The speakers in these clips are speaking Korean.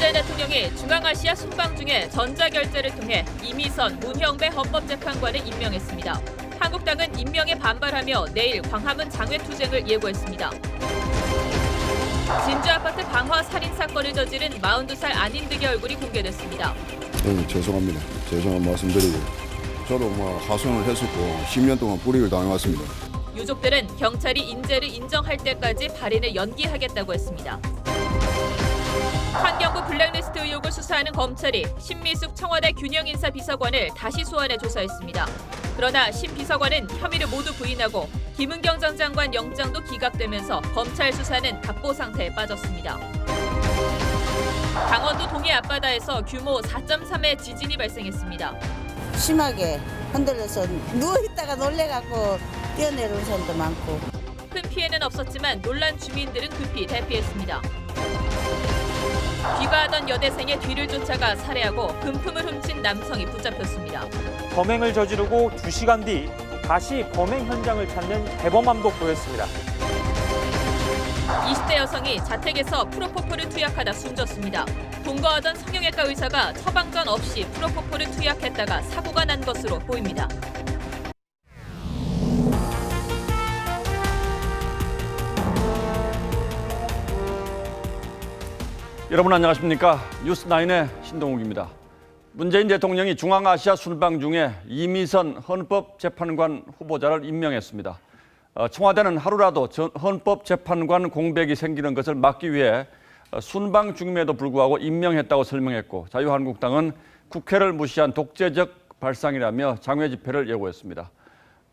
문재인 대통령이 중앙아시아 순방 중에 전자결제를 통해 이미선, 문형배 헌법재판관을 임명했습니다. 한국당은 임명에 반발하며 내일 광화문 장외투쟁을 예고했습니다. 진주 아파트 강화 살인 사건을 저지른 42살 안인득의 얼굴이 공개됐습니다. 죄송합니다. 죄송한 말씀드리고 저도 하소연을 했었고 10년 동안 불이익을 당해왔습니다. 유족들은 경찰이 인재를 인정할 때까지 발인을 연기하겠다고 했습니다. 환경부 블랙리스트 의혹을 수사하는 검찰이 신미숙 청와대 균형인사 비서관을 다시 소환해 조사했습니다. 그러나 신 비서관은 혐의를 모두 부인하고 김은경 전 장관 영장도 기각되면서 검찰 수사는 답보 상태에 빠졌습니다. 강원도 동해 앞바다에서 규모 4.3의 지진이 발생했습니다. 심하게 흔들려서 누워있다가 놀래갖고 뛰어내려온 사람도 많고. 큰 피해는 없었지만 놀란 주민들은 급히 대피했습니다. 귀가하던 여대생의 뒤를 쫓아가 살해하고 금품을 훔친 남성이 붙잡혔습니다. 범행을 저지르고 2시간 뒤 다시 범행 현장을 찾는 대범함도 보였습니다. 20대 여성이 자택에서 프로포폴을 투약하다 숨졌습니다. 동거하던 성형외과 의사가 처방전 없이 프로포폴을 투약했다가 사고가 난 것으로 보입니다. 여러분 안녕하십니까? 뉴스9의 신동욱입니다. 문재인 대통령이 중앙아시아 순방 중에 이미선 헌법재판관 후보자를 임명했습니다. 청와대는 하루라도 헌법재판관 공백이 생기는 것을 막기 위해 순방 중임에도 불구하고 임명했다고 설명했고, 자유한국당은 국회를 무시한 독재적 발상이라며 장외 집회를 예고했습니다.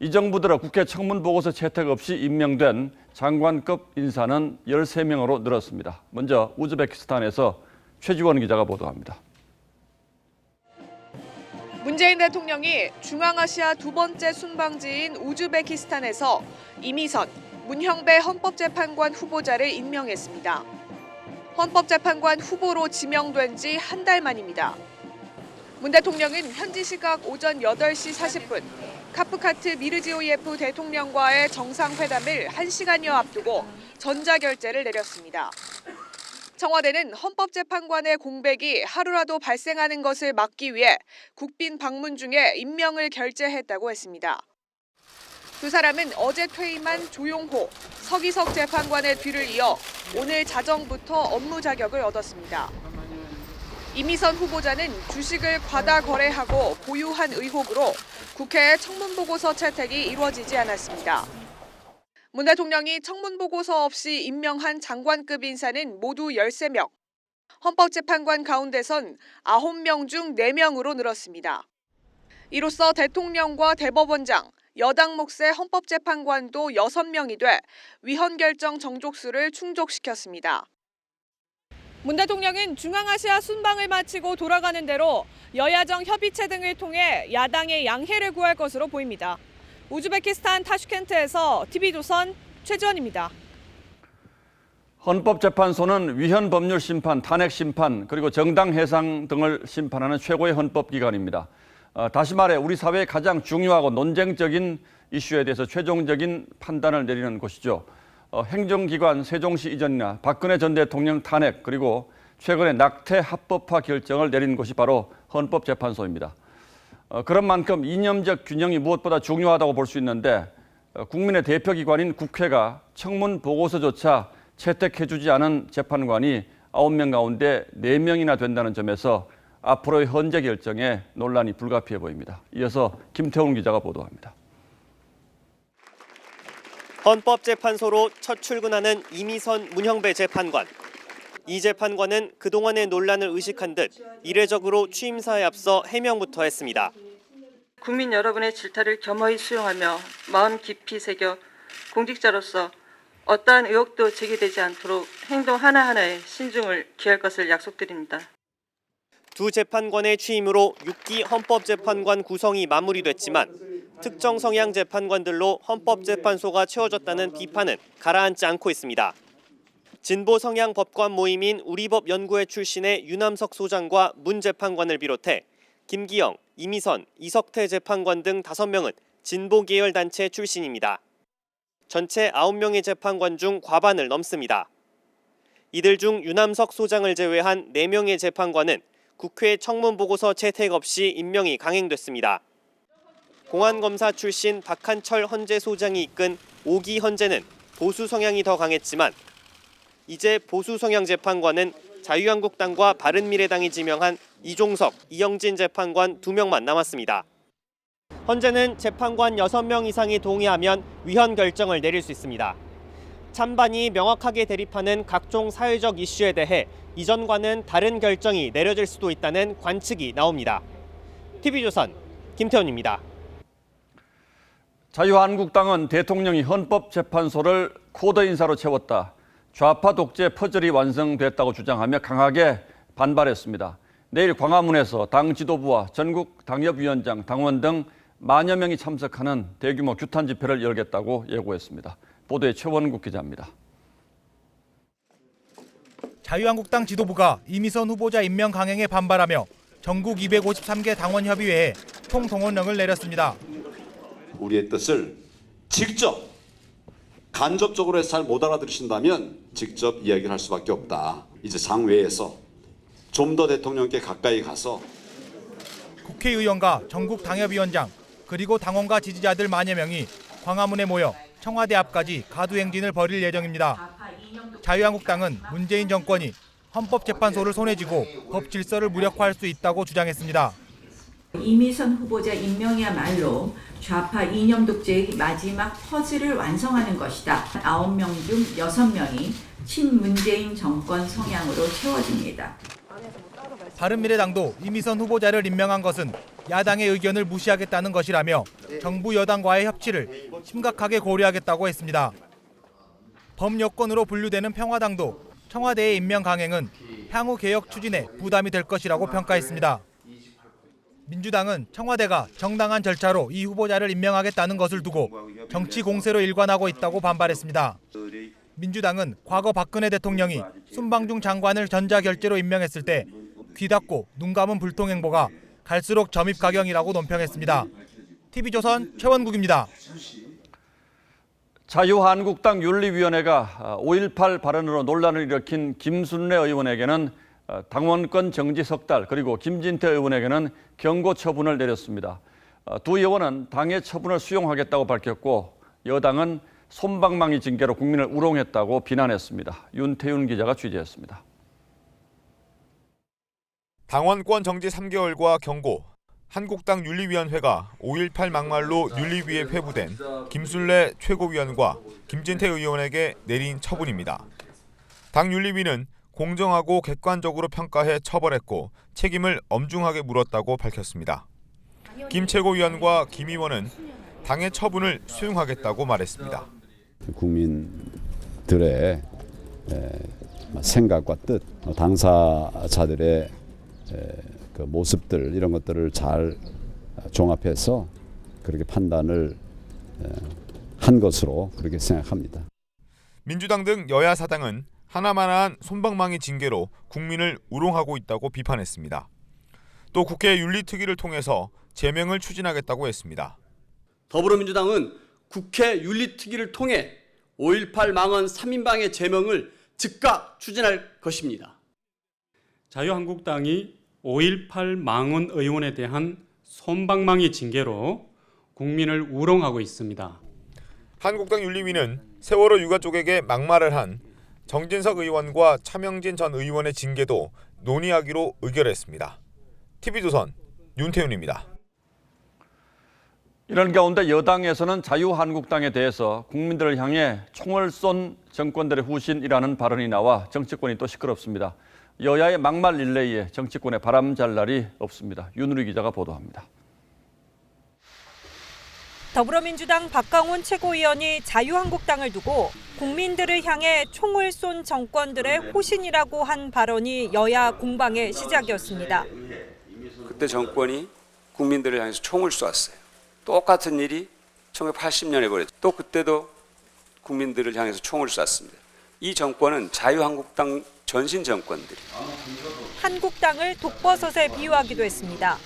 이 정부 들어 국회 청문보고서 채택 없이 임명된 장관급 인사는 13명으로 늘었습니다. 먼저 우즈베키스탄에서 최지원 기자가 보도합니다. 문재인 대통령이 중앙아시아 두 번째 순방지인 우즈베키스탄에서 이미선, 문형배 헌법재판관 후보자를 임명했습니다. 헌법재판관 후보로 지명된 지 한 달 만입니다. 문 대통령은 현지 시각 오전 8시 40분 카프카트 미르지오예프 대통령과의 정상회담을 1시간여 앞두고 전자결제를 내렸습니다. 청와대는 헌법재판관의 공백이 하루라도 발생하는 것을 막기 위해 국빈 방문 중에 임명을 결재했다고 했습니다. 두 사람은 어제 퇴임한 조용호, 서기석 재판관의 뒤를 이어 오늘 자정부터 업무 자격을 얻었습니다. 이미선 후보자는 주식을 과다 거래하고 보유한 의혹으로 국회에 청문보고서 채택이 이루어지지 않았습니다. 문 대통령이 청문보고서 없이 임명한 장관급 인사는 모두 13명. 헌법재판관 가운데선 9명 중 4명으로 늘었습니다. 이로써 대통령과 대법원장, 여당 몫의 헌법재판관도 6명이 돼 위헌 결정 정족수를 충족시켰습니다. 문 대통령은 중앙아시아 순방을 마치고 돌아가는 대로 여야정 협의체 등을 통해 야당의 양해를 구할 것으로 보입니다. 우즈베키스탄 타슈켄트에서 TV조선 최지원입니다. 헌법재판소는 위헌 법률 심판, 탄핵 심판, 그리고 정당 해상 등을 심판하는 최고의 헌법기관입니다. 다시 말해 우리 사회의 가장 중요하고 논쟁적인 이슈에 대해서 최종적인 판단을 내리는 곳이죠. 행정기관 세종시 이전이나 박근혜 전 대통령 탄핵, 그리고 최근에 낙태 합법화 결정을 내린 곳이 바로 헌법재판소입니다. 그런 만큼 이념적 균형이 무엇보다 중요하다고 볼 수 있는데, 국민의 대표기관인 국회가 청문 보고서조차 채택해주지 않은 재판관이 9명 가운데 4명이나 된다는 점에서 앞으로의 헌재 결정에 논란이 불가피해 보입니다. 이어서 김태훈 기자가 보도합니다. 헌법재판소로 첫 출근하는 이미선 문형배 재판관. 이 재판관은 그동안의 논란을 의식한 듯 이례적으로 취임사에 앞서 해명부터 했습니다. 국민 여러분의 질타를 겸허히 수용하며 마음 깊이 새겨 공직자로서 어떠한 의혹도 제기되지 않도록 행동 하나하나에 신중을 기할 것을 약속드립니다. 두 재판관의 취임으로 6기 헌법재판관 구성이 마무리됐지만 특정 성향 재판관들로 헌법재판소가 채워졌다는 비판은 가라앉지 않고 있습니다. 진보 성향 법관 모임인 우리법 연구회 출신의 유남석 소장과 문 재판관을 비롯해 김기영, 이미선, 이석태 재판관 등 5명은 진보 계열 단체 출신입니다. 전체 9명의 재판관 중 과반을 넘습니다. 이들 중 유남석 소장을 제외한 4명의 재판관은 국회 청문보고서 채택 없이 임명이 강행됐습니다. 공안검사 출신 박한철 헌재 소장이 이끈 5기 헌재는 보수 성향이 더 강했지만 이제 보수 성향 재판관은 자유한국당과 바른미래당이 지명한 이종석, 이영진 재판관 2명만 남았습니다. 헌재는 재판관 6명 이상이 동의하면 위헌 결정을 내릴 수 있습니다. 찬반이 명확하게 대립하는 각종 사회적 이슈에 대해 이전과는 다른 결정이 내려질 수도 있다는 관측이 나옵니다. TV조선 김태훈입니다. 자유한국당은 대통령이 헌법재판소를 코드 인사로 채웠다. 좌파 독재 퍼즐이 완성됐다고 주장하며 강하게 반발했습니다. 내일 광화문에서 당 지도부와 전국 당협위원장, 당원 등 만여 명이 참석하는 대규모 규탄 집회를 열겠다고 예고했습니다. 보도에 최원국 기자입니다. 자유한국당 지도부가 이미선 후보자 임명 강행에 반발하며 전국 253개 당원협의회에 총동원령을 내렸습니다. 우리의 뜻을 직접 간접적으로 해서 잘 못 알아들으신다면 직접 이야기를 할 수밖에 없다. 이제 장외에서 좀 더 대통령께 가까이 가서 국회의원과 전국 당협위원장 그리고 당원과 지지자들 만여 명이 광화문에 모여 청와대 앞까지 가두행진을 벌일 예정입니다. 자유한국당은 문재인 정권이 헌법재판소를 손에 쥐고 법 질서를 무력화할 수 있다고 주장했습니다. 이미선 후보자 임명이야말로 좌파 이념 독재의 마지막 퍼즐을 완성하는 것이다. 9명 중 6명이 친문재인 정권 성향으로 채워집니다. 바른미래당도 이미선 후보자를 임명한 것은 야당의 의견을 무시하겠다는 것이라며 정부 여당과의 협치를 심각하게 고려하겠다고 했습니다. 범여권으로 분류되는 평화당도 청와대의 임명 강행은 향후 개혁 추진에 부담이 될 것이라고 평가했습니다. 민주당은 청와대가 정당한 절차로 이 후보자를 임명하겠다는 것을 두고 정치 공세로 일관하고 있다고 반발했습니다. 민주당은 과거 박근혜 대통령이 순방중 장관을 전자결제로 임명했을 때 귀 닫고 눈 감은 불통행보가 갈수록 점입가경이라고 논평했습니다. TV조선 최원국입니다. 자유한국당 윤리위원회가 5.18 발언으로 논란을 일으킨 김순례 의원에게는 당원권 정지 3달, 그리고 김진태 의원에게는 경고 처분을 내렸습니다. 두 의원은 당의 처분을 수용하겠다고 밝혔고 여당은 솜방망이 징계로 국민을 우롱했다고 비난했습니다. 윤태윤 기자가 취재했습니다. 당원권 정지 3개월과 경고. 한국당 윤리위원회가 5.18 막말로 윤리위에 회부된 김순례 최고위원과 김진태 의원에게 내린 처분입니다. 당 윤리위는 공정하고 객관적으로 평가해 처벌했고 책임을 엄중하게 물었다고 밝혔습니다. 김 최고위원과 김 의원은 당의 처분을 수용하겠다고 말했습니다. 국민들의 생각과 뜻, 당사자들의 그 모습들 이런 것들을 잘 종합해서 그렇게 판단을 한 것으로 그렇게 생각합니다. 민주당 등 여야 사당은 하나만한 솜방망이 징계로 국민을 우롱하고 있다고 비판했습니다. 또 국회 윤리특위를 통해서 제명을 추진하겠다고 했습니다. 더불어민주당은 국회 윤리특위를 통해 5.18 망언 3인방의 제명을 즉각 추진할 것입니다. 자유한국당이 5.18 망언 의원에 대한 솜방망이 징계로 국민을 우롱하고 있습니다. 한국당 윤리위는 세월호 유가 쪽에게 막말을 한 정진석 의원과 차명진 전 의원의 징계도 논의하기로 의결했습니다. TV조선 윤태윤입니다. 이런 가운데 여당에서는 자유한국당에 대해서 국민들을 향해 총을 쏜 정권들의 후신이라는 발언이 나와 정치권이 또 시끄럽습니다. 여야의 막말 릴레이에 정치권에 바람잘 날이 없습니다. 윤우리 기자가 보도합니다. 더불어민주당 박강훈 최고위원이 자유한국당을 두고 국민들을 향해 총을 쏜 정권들의 호신이라고 한 발언이 여야 공방의 시작이었습니다. 그때 정권이 국민들을 향해서 총을 쏘았어요. 똑같은 일이 1980년에 벌어졌죠. 또 그때도 국민들을 향해서 총을 쐈습니다. 이 정권은 자유한국당 전신 정권들이 한국당을 독버섯에 비유하기도 했습니다.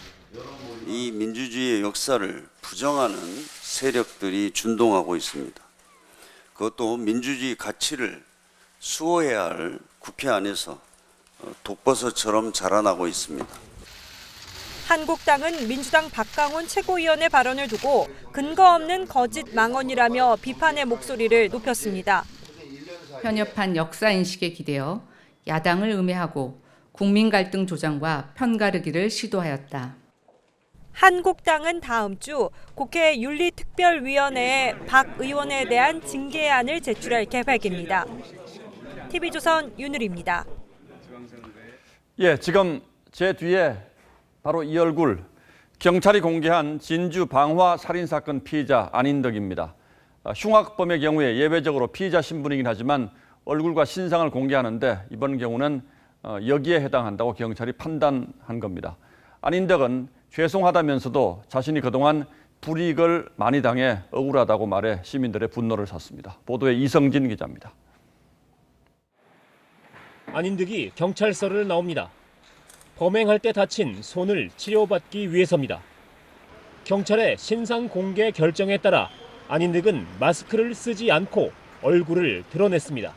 이 민주주의의 역사를 부정하는 세력들이 준동하고 있습니다. 그것도 민주주의 가치를 수호해야 할 국회 안에서 독버섯처럼 자라나고 있습니다. 한국당은 민주당 박강원 최고위원의 발언을 두고 근거 없는 거짓 망언이라며 비판의 목소리를 높였습니다. 편협한 역사인식에 기대어 야당을 음해하고 국민 갈등 조장과 편가르기를 시도하였다. 한국당은 다음 주 국회 윤리특별위원회에 박 의원에 대한 징계안을 제출할 계획입니다. TV조선 윤을입니다. 예, 지금 제 뒤에 바로 이 얼굴, 경찰이 공개한 진주 방화 살인사건 피의자 안인덕입니다. 흉악범의 경우에 예외적으로 피의자 신분이긴 하지만 얼굴과 신상을 공개하는데 이번 경우는 여기에 해당한다고 경찰이 판단한 겁니다. 안인덕은 죄송하다면서도 자신이 그동안 불이익을 많이 당해 억울하다고 말해 시민들의 분노를 샀습니다. 보도에 이성진 기자입니다. 안인덕이 경찰서를 나옵니다. 범행할 때 다친 손을 치료받기 위해서입니다. 경찰의 신상 공개 결정에 따라 안인덕은 마스크를 쓰지 않고 얼굴을 드러냈습니다.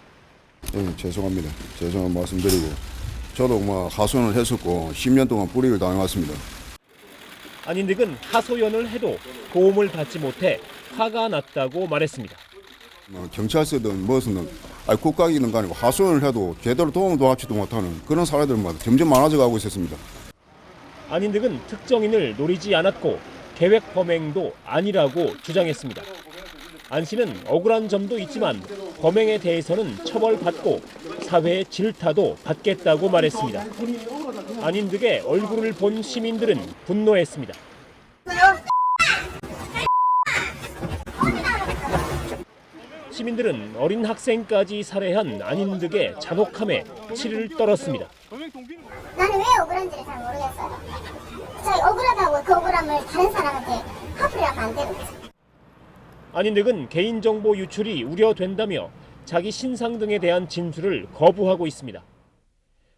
죄송합니다. 죄송한 말씀드리고 저도 하소연을 했었고 10년 동안 불이익을 당해왔습니다. 안인덕은 하소연을 해도 도움을 받지 못해 화가 났다고 말했습니다. 경찰서든 무엇이든 국가기능 아니고 하소연을 해도 제대로 도움도 받지도 못하는 그런 사례들마다 점점 많아져 가고 있었습니다. 안인덕은 특정인을 노리지 않았고 계획 범행도 아니라고 주장했습니다. 안 씨는 억울한 점도 있지만 범행에 대해서는 처벌받고 사회의 질타도 받겠다고 말했습니다. 안인덕의 얼굴을 본 시민들은 분노했습니다. 시민들은 어린 학생까지 살해한 안인덕의 잔혹함에 치를 떨었습니다. 나는 왜 억울한지를 잘 모르겠어요. 저희 억울하다고 그 억울함을 다른 사람한테 화풀이하면 안 되거든요. 안인덕은 개인정보 유출이 우려된다며 자기 신상 등에 대한 진술을 거부하고 있습니다.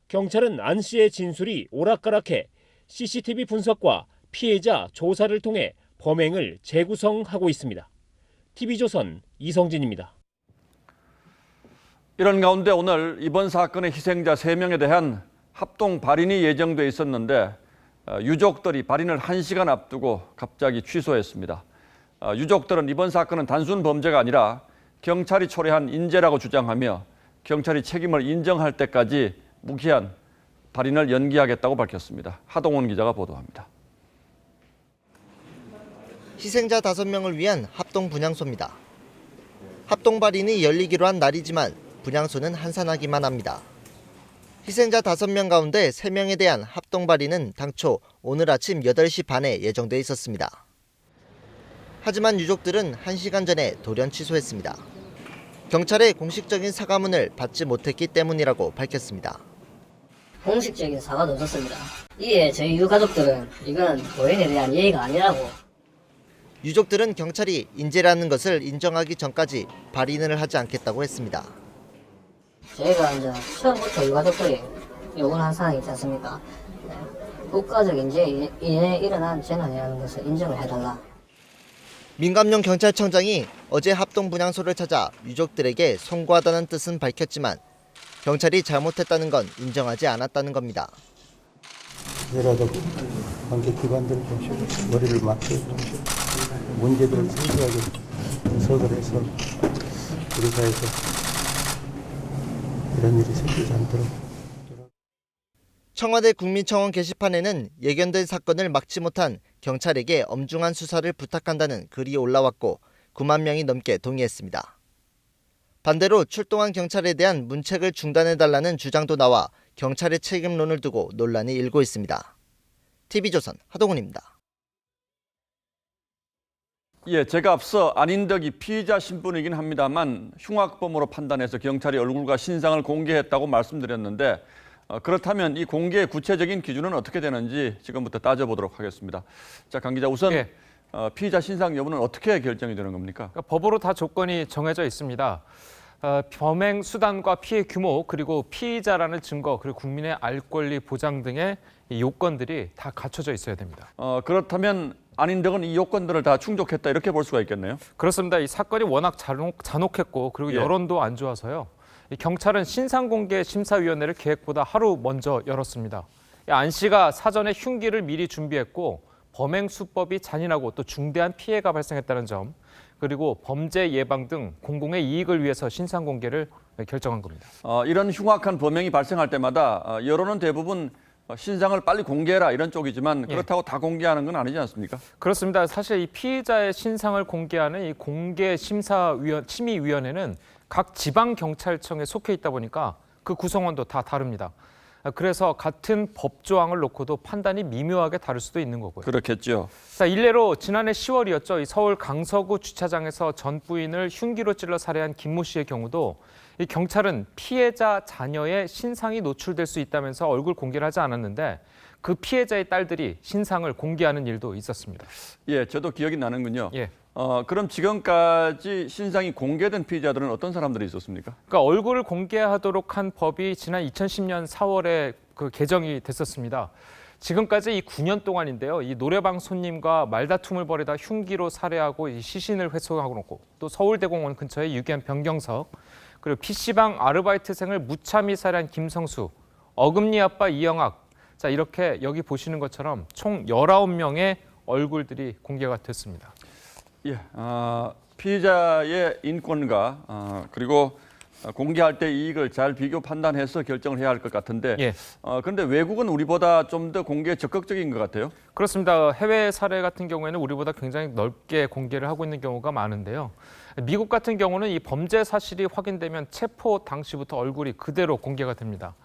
경찰은 안 씨의 진술이 오락가락해 CCTV 분석과 피해자 조사를 통해 범행을 재구성하고 있습니다. TV조선 이성진입니다. 이런 가운데 오늘 이번 사건의 희생자 3명에 대한 합동 발인이 예정돼 있었는데 유족들이 발인을 1시간 앞두고 갑자기 취소했습니다. 유족들은 이번 사건은 단순 범죄가 아니라 경찰이 초래한 인재라고 주장하며 경찰이 책임을 인정할 때까지 무기한 발인을 연기하겠다고 밝혔습니다. 하동원 기자가 보도합니다. 희생자 5명을 위한 합동 분향소입니다. 합동 발인이 열리기로 한 날이지만 분향소는 한산하기만 합니다. 희생자 5명 가운데 3명에 대한 합동 발인은 당초 오늘 아침 8시 반에 예정돼 있었습니다. 하지만 유족들은 1시간 전에 돌연 취소했습니다. 경찰의 공식적인 사과문을 받지 못했기 때문이라고 밝혔습니다. 공식적인 사과도 없었습니다. 이에 저희 유가족들은 이건 고인에 대한 예의가 아니라고. 유족들은 경찰이 인재라는 것을 인정하기 전까지 발인을 하지 않겠다고 했습니다. 저희가 이제 처음부터 유가족들이 요구를 한 사항이 있지 않습니까? 국가적 인재에 일어난 재난이라는 것을 인정을 해달라. 민감용 경찰청장이 어제 합동 분향소를 찾아 유족들에게 송구하다는 뜻은 밝혔지만 경찰이 잘못했다는 건 인정하지 않았다는 겁니다. 이라도 관계 기관들도 머리를 맞추고 문제들을 상세하게 분석을 해서 우리 사회에서 이런 일이 생기지 않도록. 청와대 국민청원 게시판에는 예견된 사건을 막지 못한 경찰에게 엄중한 수사를 부탁한다는 글이 올라왔고 9만 명이 넘게 동의했습니다. 반대로 출동한 경찰에 대한 문책을 중단해달라는 주장도 나와 경찰의 책임론을 두고 논란이 일고 있습니다. TV조선 하동훈입니다. 예, 제가 앞서 안인덕이 피의자 신분이긴 합니다만 흉악범으로 판단해서 경찰이 얼굴과 신상을 공개했다고 말씀드렸는데 그렇다면 이 공개의 구체적인 기준은 어떻게 되는지 지금부터 따져보도록 하겠습니다. 자, 강 기자, 우선 피의자 신상 여부는 어떻게 결정이 되는 겁니까? 그러니까 법으로 다 조건이 정해져 있습니다. 범행 수단과 피해 규모, 그리고 피의자라는 증거, 그리고 국민의 알 권리 보장 등의 이 요건들이 다 갖춰져 있어야 됩니다. 그렇다면 안인덕은 이 요건들을 다 충족했다 이렇게 볼 수가 있겠네요. 그렇습니다. 이 사건이 워낙 잔혹했고 그리고 예. 여론도 안 좋아서요. 경찰은 신상공개심사위원회를 계획보다 하루 먼저 열었습니다. 안 씨가 사전에 흉기를 미리 준비했고 범행 수법이 잔인하고 또 중대한 피해가 발생했다는 점, 그리고 범죄 예방 등 공공의 이익을 위해서 신상공개를 결정한 겁니다. 이런 흉악한 범행이 발생할 때마다 여론은 대부분 신상을 빨리 공개해라 이런 쪽이지만 그렇다고 다 공개하는 건 아니지 않습니까? 그렇습니다. 사실 이 피의자의 신상을 공개하는 이 심의위원회는 각 지방경찰청에 속해 있다 보니까 그 구성원도 다 다릅니다. 그래서 같은 법조항을 놓고도 판단이 미묘하게 다를 수도 있는 거고요. 그렇겠죠. 자, 일례로 지난해 10월이었죠. 이 서울 강서구 주차장에서 전 부인을 흉기로 찔러 살해한 김모 씨의 경우도 이 경찰은 피해자 자녀의 신상이 노출될 수 있다면서 얼굴 공개를 하지 않았는데 그 피해자의 딸들이 신상을 공개하는 일도 있었습니다. 예, 저도 기억이 나는군요. 예. 그럼 지금까지 신상이 공개된 피해자들은 어떤 사람들이 있었습니까? 그러니까 얼굴을 공개하도록 한 법이 지난 2010년 4월에 그 개정이 됐었습니다. 지금까지 이 9년 동안인데요. 이 노래방 손님과 말다툼을 벌이다 흉기로 살해하고 이 시신을 훼손하고 놓고 또 서울대공원 근처에 유기한 변경석, 그리고 PC방 아르바이트생을 무참히 살해한 김성수, 어금니 아빠 이영학. 자, 이렇게 여기 보시는 것처럼 총 19명의 얼굴들이 공개가 됐습니다. 예, 피해자의 인권과 그리고 공개할 때 이익을 잘 비교 판단해서 결정을 해야 할 것 같은데 그런데 외국은 우리보다 좀 더 공개에 적극적인 것 같아요. 그렇습니다. 해외 사례 같은 경우에는 우리보다 굉장히 넓게 공개를 하고 있는 경우가 많은데요. 미국 같은 경우는 이 범죄 사실이 확인되면 체포 당시부터 얼굴이 그대로 공개가 됩니다.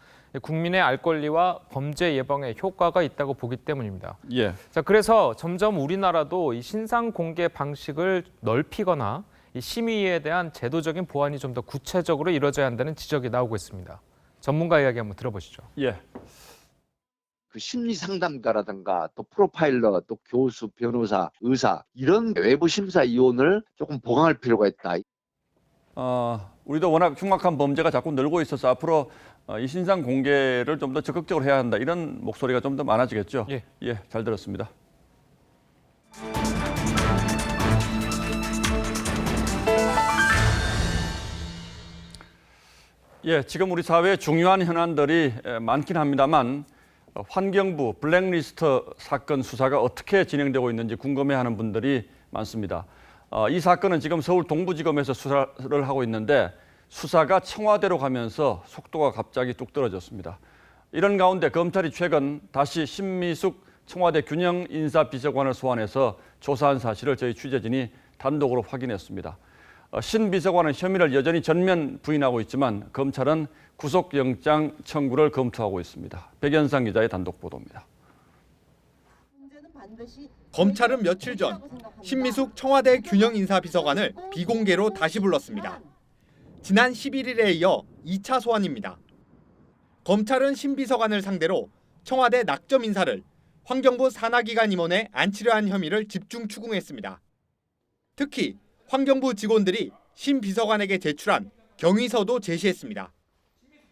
국민의 알 권리와 범죄 예방에 효과가 있다고 보기 때문입니다. 예. 자, 그래서 점점 우리나라도 이 신상 공개 방식을 넓히거나 이 심의에 대한 제도적인 보완이 좀 더 구체적으로 이루어져야 한다는 지적이 나오고 있습니다. 전문가 이야기 한번 들어보시죠. 예. 그 심리 상담가라든가 또 프로파일러, 또 교수, 변호사, 의사 이런 외부 심사 위원을 조금 보강할 필요가 있다. 우리도 워낙 흉악한 범죄가 자꾸 늘고 있어서 앞으로 이 신상 공개를 좀 더 적극적으로 해야 한다. 이런 목소리가 좀 더 많아지겠죠. 예, 잘 들었습니다. 예, 지금 우리 사회에 중요한 현안들이 많긴 합니다만 환경부 블랙리스트 사건 수사가 어떻게 진행되고 있는지 궁금해하는 분들이 많습니다. 이 사건은 지금 서울 동부지검에서 수사를 하고 있는데 수사가 청와대로 가면서 속도가 갑자기 뚝 떨어졌습니다. 이런 가운데 검찰이 최근 다시 신미숙 청와대 균형인사비서관을 소환해서 조사한 사실을 저희 취재진이 단독으로 확인했습니다. 신 비서관은 혐의를 여전히 전면 부인하고 있지만 검찰은 구속영장 청구를 검토하고 있습니다. 백연상 기자의 단독 보도입니다. 검찰은 며칠 전 신미숙 청와대 균형인사비서관을 비공개로 다시 불렀습니다. 지난 11일에 이어 2차 소환입니다. 검찰은 신 비서관을 상대로 청와대 낙점 인사를 환경부 산하기관 임원에 안치려 한 혐의를 집중 추궁했습니다. 특히 환경부 직원들이 신 비서관에게 제출한 경위서도 제시했습니다.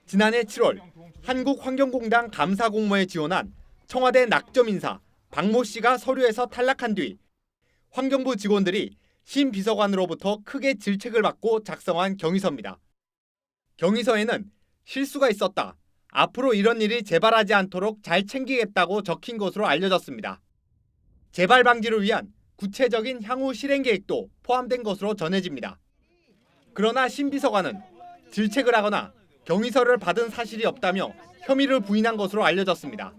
지난해 7월 한국환경공단 감사 공모에 지원한 청와대 낙점 인사 박모 씨가 서류에서 탈락한 뒤 환경부 직원들이 신 비서관으로부터 크게 질책을 받고 작성한 경위서입니다. 경위서에는 실수가 있었다. 앞으로 이런 일이 재발하지 않도록 잘 챙기겠다고 적힌 것으로 알려졌습니다. 재발 방지를 위한 구체적인 향후 실행 계획도 포함된 것으로 전해집니다. 그러나 신 비서관은 질책을 하거나 경위서를 받은 사실이 없다며 혐의를 부인한 것으로 알려졌습니다.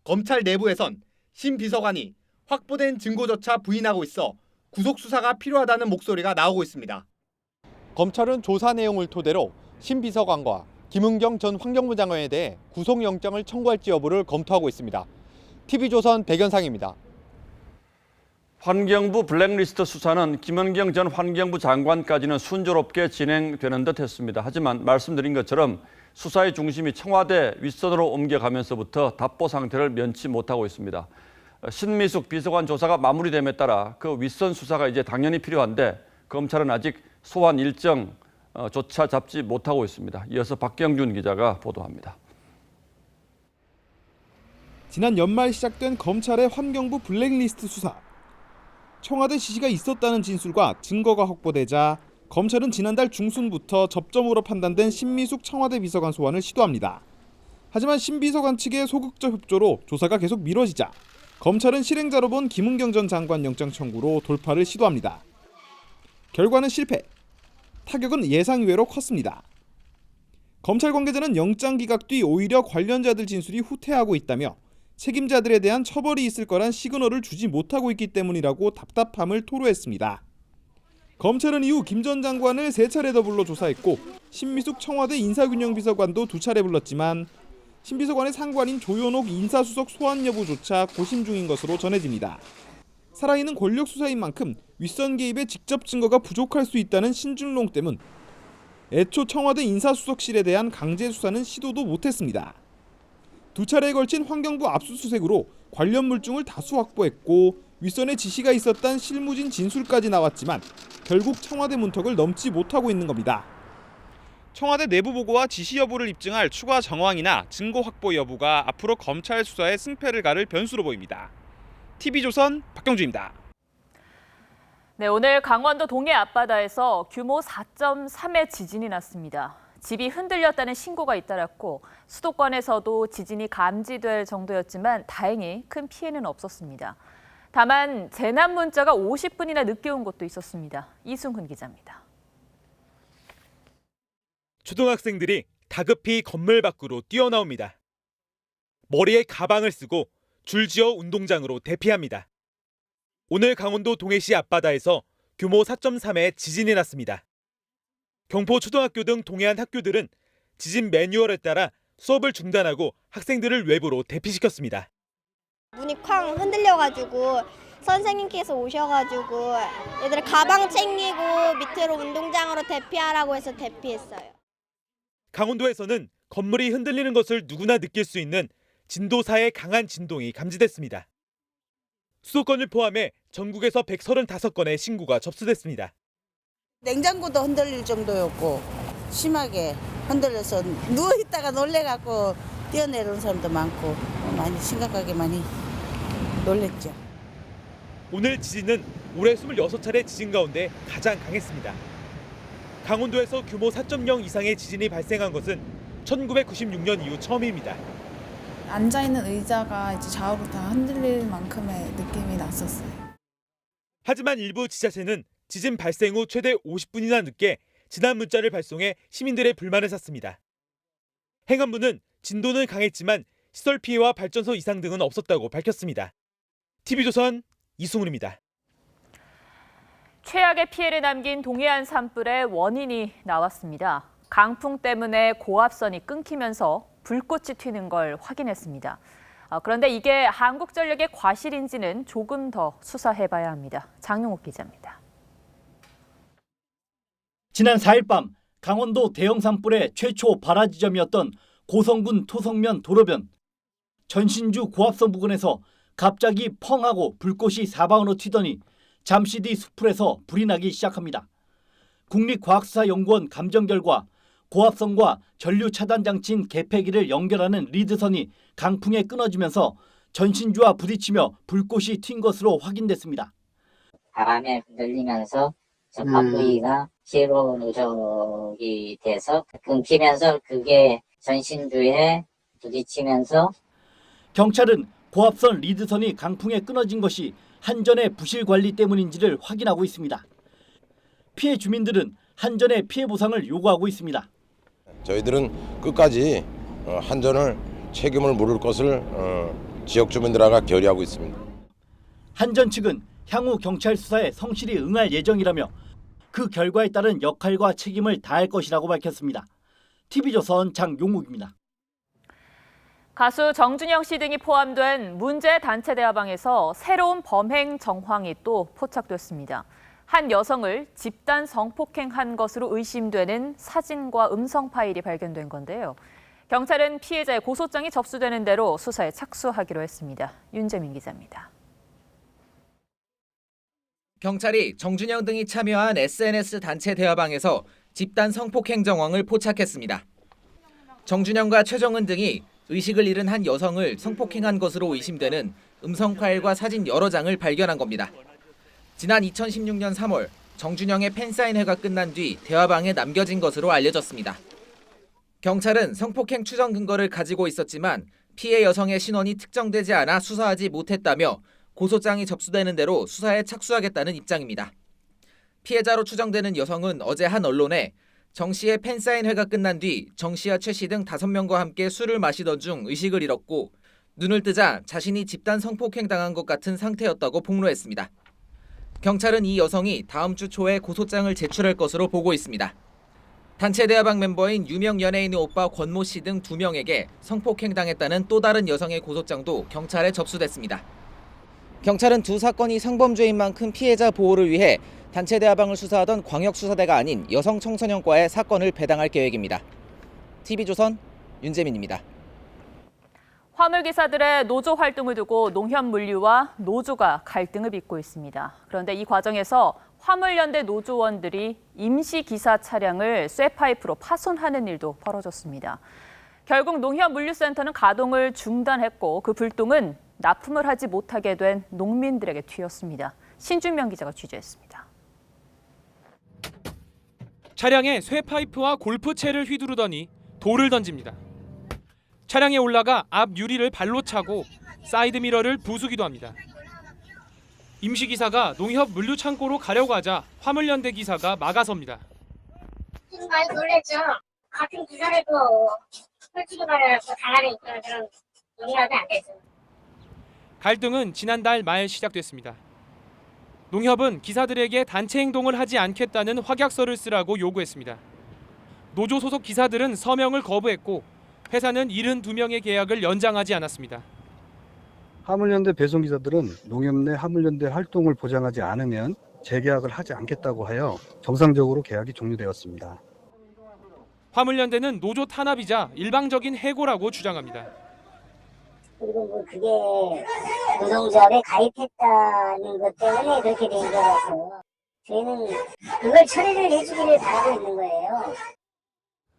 검찰 내부에선 신 비서관이 확보된 증거조차 부인하고 있어 구속 수사가 필요하다는 목소리가 나오고 있습니다. 검찰은 조사 내용을 토대로 신 비서관과 김은경 전 환경부 장관에 대해 구속영장을 청구할지 여부를 검토하고 있습니다. TV조선 백연상입니다. 환경부 블랙리스트 수사는 김은경 전 환경부 장관까지는 순조롭게 진행되는 듯 했습니다. 하지만 말씀드린 것처럼 수사의 중심이 청와대 윗선으로 옮겨가면서부터 답보 상태를 면치 못하고 있습니다. 신미숙 비서관 조사가 마무리됨에 따라 그 윗선 수사가 이제 당연히 필요한데 검찰은 아직 소환 일정조차 잡지 못하고 있습니다. 이어서 박경준 기자가 보도합니다. 지난 연말 시작된 검찰의 환경부 블랙리스트 수사. 청와대 지시가 있었다는 진술과 증거가 확보되자 검찰은 지난달 중순부터 접점으로 판단된 신미숙 청와대 비서관 소환을 시도합니다. 하지만 신 비서관 측의 소극적 협조로 조사가 계속 미뤄지자 검찰은 실행자로 본 김은경 전 장관 영장 청구로 돌파를 시도합니다. 결과는 실패. 타격은 예상외로 컸습니다. 검찰 관계자는 영장 기각 뒤 오히려 관련자들 진술이 후퇴하고 있다며 책임자들에 대한 처벌이 있을 거란 시그널을 주지 못하고 있기 때문이라고 답답함을 토로했습니다. 검찰은 이후 김 전 장관을 3차례 더 불러 조사했고 신미숙 청와대 인사균형비서관도 2차례 불렀지만 신 비서관의 상관인 조현옥 인사수석 소환 여부조차 고심 중인 것으로 전해집니다. 살아있는 권력 수사인 만큼 윗선 개입의 직접 증거가 부족할 수 있다는 신준롱 때문 애초 청와대 인사수석실에 대한 강제 수사는 시도도 못했습니다. 2차례에 걸친 환경부 압수수색으로 관련 물증을 다수 확보했고 윗선의 지시가 있었다는 실무진 진술까지 나왔지만 결국 청와대 문턱을 넘지 못하고 있는 겁니다. 청와대 내부 보고와 지시 여부를 입증할 추가 정황이나 증거 확보 여부가 앞으로 검찰 수사에 승패를 가를 변수로 보입니다. TV조선 박경주입니다. 네, 오늘 강원도 동해 앞바다에서 규모 4.3의 지진이 났습니다. 집이 흔들렸다는 신고가 잇따랐고 수도권에서도 지진이 감지될 정도였지만 다행히 큰 피해는 없었습니다. 다만 재난 문자가 50분이나 늦게 온 곳도 있었습니다. 이승훈 기자입니다. 초등학생들이 다급히 건물 밖으로 뛰어나옵니다. 머리에 가방을 쓰고 줄지어 운동장으로 대피합니다. 오늘 강원도 동해시 앞바다에서 규모 4.3의 지진이 났습니다. 경포 초등학교 등 동해안 학교들은 지진 매뉴얼에 따라 수업을 중단하고 학생들을 외부로 대피시켰습니다. 문이 쾅 흔들려가지고 선생님께서 오셔가지고 얘들 가방 챙기고 밑으로 운동장으로 대피하라고 해서 대피했어요. 강원도에서는 건물이 흔들리는 것을 누구나 느낄 수 있는 진도 4의 강한 진동이 감지됐습니다. 수도권을 포함해 전국에서 135건의 신고가 접수됐습니다. 냉장고도 흔들릴 정도였고 심하게 흔들려서 누워있다가 놀래갖고 뛰어내려온 사람도 많고 많이 심각하게 많이 놀랬죠. 오늘 지진은 올해 26차례 지진 가운데 가장 강했습니다. 강원도에서 규모 4.0 이상의 지진이 발생한 것은 1996년 이후 처음입니다. 앉아있는 의자가 이제 좌우로 다 흔들릴 만큼의 느낌이 났었어요. 하지만 일부 지자체는 지진 발생 후 최대 50분이나 늦게 진안 문자를 발송해 시민들의 불만을 샀습니다. 행안부는 진도는 강했지만 시설 피해와 발전소 이상 등은 없었다고 밝혔습니다. TV조선 이승훈입니다. 최악의 피해를 남긴 동해안 산불의 원인이 나왔습니다. 강풍 때문에 고압선이 끊기면서 불꽃이 튀는 걸 확인했습니다. 그런데 이게 한국전력의 과실인지는 조금 더 수사해봐야 합니다. 장용욱 기자입니다. 지난 4일 밤 강원도 대형 산불의 최초 발화 지점이었던 고성군 토성면 도로변. 전신주 고압선 부근에서 갑자기 펑 하고 불꽃이 사방으로 튀더니 잠시 뒤 수풀에서 불이 나기 시작합니다. 국립과학수사연구원 감정 결과 고압선과 전류 차단 장치인 개폐기를 연결하는 리드선이 강풍에 끊어지면서 전신주와 부딪히며 불꽃이 튄 것으로 확인됐습니다. 바람에 흔들리면서 접합 부위가 피로 누적이 돼서 끊기면서 그게 전신주에 부딪히면서 경찰은 고압선 리드선이 강풍에 끊어진 것이 한전의 부실 관리 때문인지를 확인하고 있습니다. 피해 주민들은 한전의 피해 보상을 요구하고 있습니다. 저희들은 끝까지 한전을 책임을 물을 것을 지역 주민들과 결의하고 있습니다. 한전 측은 향후 경찰 수사에 성실히 응할 예정이라며 그 결과에 따른 역할과 책임을 다할 것이라고 밝혔습니다. TV조선 장용욱입니다. 가수 정준영 씨 등이 포함된 문제 단체 대화방에서 새로운 범행 정황이 또 포착됐습니다. 한 여성을 집단 성폭행한 것으로 의심되는 사진과 음성 파일이 발견된 건데요. 경찰은 피해자의 고소장이 접수되는 대로 수사에 착수하기로 했습니다. 윤재민 기자입니다. 경찰이 정준영 등이 참여한 SNS 단체 대화방에서 집단 성폭행 정황을 포착했습니다. 정준영과 최정은 등이 의식을 잃은 한 여성을 성폭행한 것으로 의심되는 음성 파일과 사진 여러 장을 발견한 겁니다. 지난 2016년 3월 정준영의 팬사인회가 끝난 뒤 대화방에 남겨진 것으로 알려졌습니다. 경찰은 성폭행 추정 근거를 가지고 있었지만 피해 여성의 신원이 특정되지 않아 수사하지 못했다며 고소장이 접수되는 대로 수사에 착수하겠다는 입장입니다. 피해자로 추정되는 여성은 어제 한 언론에 정 씨의 팬사인회가 끝난 뒤 정 씨와 최 씨 등 5명과 함께 술을 마시던 중 의식을 잃었고 눈을 뜨자 자신이 집단 성폭행 당한 것 같은 상태였다고 폭로했습니다. 경찰은 이 여성이 다음 주 초에 고소장을 제출할 것으로 보고 있습니다. 단체 대화방 멤버인 유명 연예인의 오빠 권모 씨 등 2명에게 성폭행 당했다는 또 다른 여성의 고소장도 경찰에 접수됐습니다. 경찰은 두 사건이 성범죄인 만큼 피해자 보호를 위해 단체 대화방을 수사하던 광역수사대가 아닌 여성청소년과에 사건을 배당할 계획입니다. TV조선 윤재민입니다. 화물기사들의 노조 활동을 두고 농협물류와 노조가 갈등을 빚고 있습니다. 그런데 이 과정에서 화물연대 노조원들이 임시기사 차량을 쇠파이프로 파손하는 일도 벌어졌습니다. 결국 농협물류센터는 가동을 중단했고 그 불똥은 납품을 하지 못하게 된 농민들에게 튀었습니다. 신준명 기자가 취재했습니다. 차량에 쇠파이프와 골프채를 휘두르더니 돌을 던집니다. 차량에 올라가 앞 유리를 발로 차고 사이드미러를 부수기도 합니다. 임시기사가 농협 물류창고로 가려고 하자 화물연대 기사가 막아섭니다. 많이 놀랬죠. 같은 기사라도 솔직히 말해서 달라니까 그런 용납이 안 되죠. 갈등은 지난달 말 시작됐습니다. 농협은 기사들에게 단체 행동을 하지 않겠다는 확약서를 쓰라고 요구했습니다. 노조 소속 기사들은 서명을 거부했고 회사는 72명의 계약을 연장하지 않았습니다. 화물연대 배송기사들은 농협 내 화물연대 활동을 보장하지 않으면 재계약을 하지 않겠다고 하여 정상적으로 계약이 종료되었습니다. 화물연대는 노조 탄압이자 일방적인 해고라고 주장합니다. 그리고 그게 노동조합에 가입했다는 것 때문에 그렇게 된 거라서 저희는 그걸 처리를 해주기를 바라고 있는 거예요.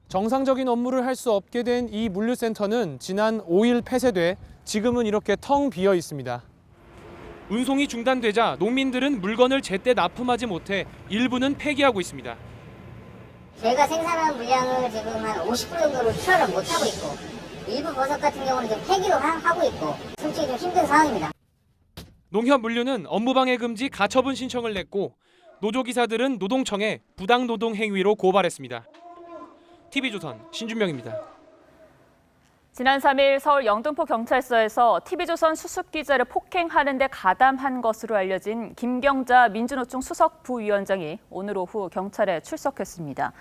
정상적인 업무를 할 수 없게 된 이 물류센터는 지난 5일 폐쇄돼 지금은 이렇게 텅 비어 있습니다. 운송이 중단되자 농민들은 물건을 제때 납품하지 못해 일부는 폐기하고 있습니다. 저희가 생산한 물량을 지금 한 50% 정도를 출하를 못하고 있고 일부 버섯 같은 경우는 좀 폐기로 하고 있고 솔직히 좀 힘든 상황입니다. 농협물류는 업무방해 금지 가처분 신청을 냈고 노조기사들은 노동청에 부당노동 행위로 고발했습니다. TV조선 신준명입니다. 지난 3일 서울 영등포 경찰서에서 TV조선 수습기자를 폭행하는 데 가담한 것으로 알려진 김경자 민주노총 수석 부위원장이 오늘 오후 경찰에 출석했습니다.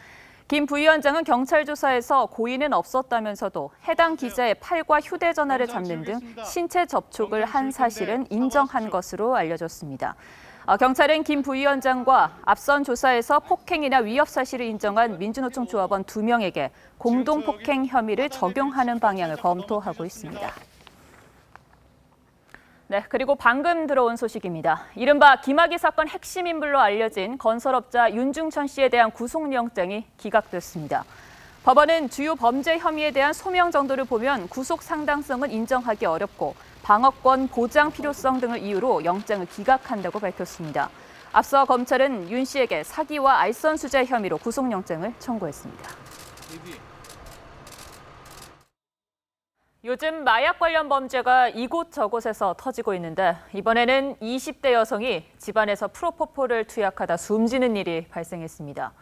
김 부위원장은 경찰 조사에서 고의는 없었다면서도 해당 기자의 팔과 휴대전화를 잡는 등 신체 접촉을 한 사실은 인정한 것으로 알려졌습니다. 경찰은 김 부위원장과 앞선 조사에서 폭행이나 위협 사실을 인정한 민주노총 조합원 2명에게 공동폭행 혐의를 적용하는 방향을 검토하고 있습니다. 네, 그리고 방금 들어온 소식입니다. 이른바 김학의 사건 핵심 인물로 알려진 건설업자 윤중천 씨에 대한 구속영장이 기각됐습니다. 법원은 주요 범죄 혐의에 대한 소명 정도를 보면 구속 상당성은 인정하기 어렵고 방어권 보장 필요성 등을 이유로 영장을 기각한다고 밝혔습니다. 앞서 검찰은 윤 씨에게 사기와 알선수재 혐의로 구속영장을 청구했습니다. 요즘 마약 관련 범죄가 이곳저곳에서 터지고 있는데 이번에는 20대 여성이 집안에서 프로포폴을 투약하다 숨지는 일이 발생했습니다.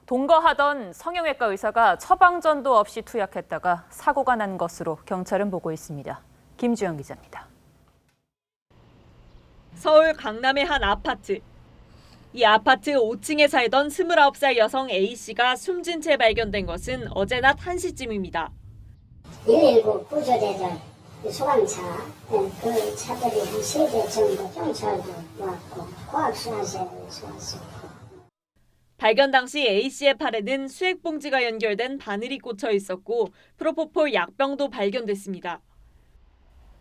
동거하던 성형외과 의사가 처방전도 없이 투약했다가 사고가 난 것으로 경찰은 보고 있습니다. 김주영 기자입니다. 서울 강남의 한 아파트. 이 아파트 5층에 살던 29살 여성 A씨가 숨진 채 발견된 것은 어제 낮 1시쯤입니다. 119 구조대들 소방차 그 차들이 한 3대 정도 경찰도 왔고 과학수사대에서 왔었고. 발견 당시 A씨의 팔에는 수액봉지가 연결된 바늘이 꽂혀 있었고 프로포폴 약병도 발견됐습니다.